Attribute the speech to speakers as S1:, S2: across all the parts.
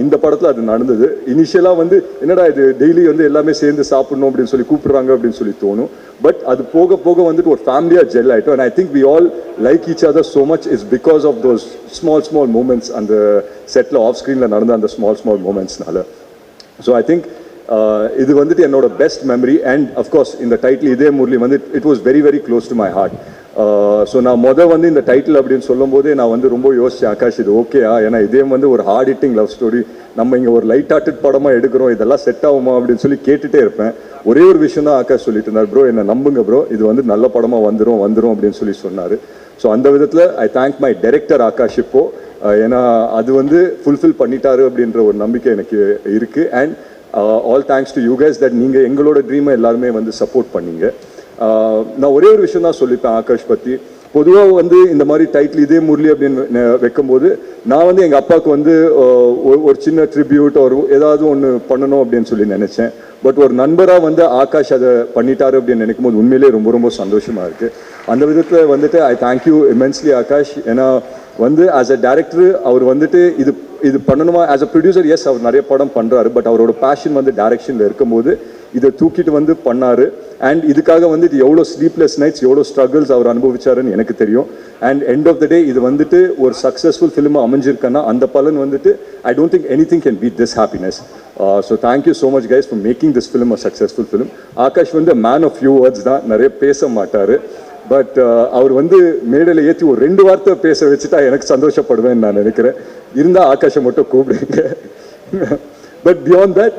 S1: இந்த படத்தில் அது நடந்தது. இனிஷியலாக வந்து என்னடா இது டெய்லி வந்து எல்லாமே சேர்ந்து சாப்பிடணும் அப்படின்னு சொல்லி கூப்பிடுறாங்க அப்படின்னு சொல்லி தோணும். பட் அது போக போக வந்துட்டு ஒரு ஃபேமிலியாக ஜெல் ஆகிட்டோம். And I think we all like each other so much is because of those small moments, அந்த செட்டில் ஆஃப் ஸ்க்ரீனில் நடந்த அந்த ஸ்மால் மூமெண்ட்ஸ்னால. ஸோ ஐ திங்க் இது வந்துட்டு என்னோட பெஸ்ட் மெமரி. அண்ட் அஃப்கோர்ஸ் இந்த டைட்டில் இதே முரளி வந்து it was very very close to my heart. So நான் வந்து இந்த டைட்டில் அப்படின்னு சொல்லும் போதே நான் வந்து ரொம்ப யோசிச்சேன், ஆகாஷ் இது ஓகேயா, ஏன்னா இதே வந்து ஒரு ஹார்ட் ஹிட்டிங் லவ் ஸ்டோரி, நம்ம இங்கே ஒரு லைட் ஹார்ட்டட் படமாக எடுக்கிறோம், இதெல்லாம் செட் ஆகுமா அப்படின்னு சொல்லி கேட்டுகிட்டே இருப்பேன். ஒரே ஒரு விஷயம் தான் ஆகாஷ் சொல்லிட்டு இருந்தார், ப்ரோ என்னை நம்புங்க ப்ரோ, இது வந்து நல்ல படமாக வந்துடும் அப்படின்னு சொல்லி சொன்னார். ஸோ அந்த விதத்தில் I thank my director Akash இப்போ, ஏன்னா அது வந்து ஃபுல்ஃபில் பண்ணிட்டாரு அப்படின்ற ஒரு நம்பிக்கை எனக்கு இருக்குது. And all thanks to you guys that நீங்கள் எங்களோட ட்ரீமை எல்லாருமே வந்து சப்போர்ட் பண்ணீங்க. நான் ஒரே ஒரு விஷயம் தான் சொல்லிப்பேன் ஆகாஷ் பற்றி. பொதுவாக வந்து இந்த மாதிரி டைட்டில் இதே முரளி அப்படின்னு வைக்கும்போது நான் வந்து எங்கள் அப்பாவுக்கு வந்து ஒரு சின்ன ட்ரிபியூட் ஒரு ஏதாவது ஒன்று பண்ணணும் அப்படின்னு சொல்லி நினச்சேன். பட் ஒரு நண்பராக வந்து ஆகாஷ் அதை பண்ணிட்டாரு அப்படின்னு நினைக்கும் போது உண்மையிலே ரொம்ப ரொம்ப சந்தோஷமாக இருக்குது. அந்த விதத்தில் வந்துட்டு ஐ தேங்க்யூ இமென்ஸ்லி ஆகாஷ். ஏன்னா வந்து ஆஸ் அ டேரக்டர் அவர் வந்துட்டு இது பண்ணணுமா, ஆஸ் அ ப்ரொடியூசர் எஸ் அவர் நிறைய படம் பண்ணுறாரு, பட் அவரோட பேஷன் வந்து டைரக்ஷனில் இருக்கும்போது இதை தூக்கிட்டு வந்து பண்ணார். அண்ட் இதுக்காக வந்து இது எவ்வளோ ஸ்லீப்லெஸ் நைட்ஸ் எவ்வளோ ஸ்ட்ரகிள்ஸ் அவர் அனுபவிச்சாருன்னு எனக்கு தெரியும். And end of the day இது வந்துட்டு ஒரு சக்ஸஸ்ஃபுல் ஃபிலிமாக அமைஞ்சிருக்கேன்னா அந்த பலன் வந்துட்டு I don't think anything can beat this happiness. So thank you so much guys for making this film a successful film. Akash வந்து மேன் ஆஃப் ஃபியூ வேர்ட்ஸ் தான், நிறைய பேச மாட்டார். பட் அவர் வந்து மேடையில் ஏற்றி ஒரு 2 வார்த்தை பேச வச்சுட்டா எனக்கு சந்தோஷப்படுவேன்னு நான் நினைக்கிறேன். இருந்தால் ஆகாஷை மட்டும் கூப்பிடுங்க. பட் பியாண்ட் தட்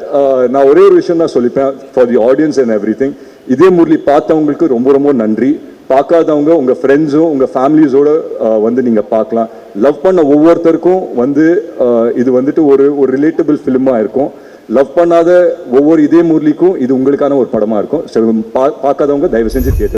S1: நான் ஒரே ஒரு விஷயம் தான் சொல்லிப்பேன் for the audience and everything. இதே முரளி பார்த்தவங்களுக்கு ரொம்ப ரொம்ப நன்றி. பார்க்காதவங்க உங்கள் ஃப்ரெண்ட்ஸும் உங்கள் ஃபேமிலிஸோடு வந்து நீங்கள் பார்க்கலாம். லவ் பண்ண ஒவ்வொருத்தருக்கும் வந்து இது வந்துட்டு ஒரு ரிலேட்டபிள் ஃபிலிமாக இருக்கும். லவ் பண்ணாத ஒவ்வொரு இதே முரளிக்கும் இது உங்களுக்கான ஒரு படமாக இருக்கும். பார்க்காதவங்க தயவு செஞ்சு தியேட்டர்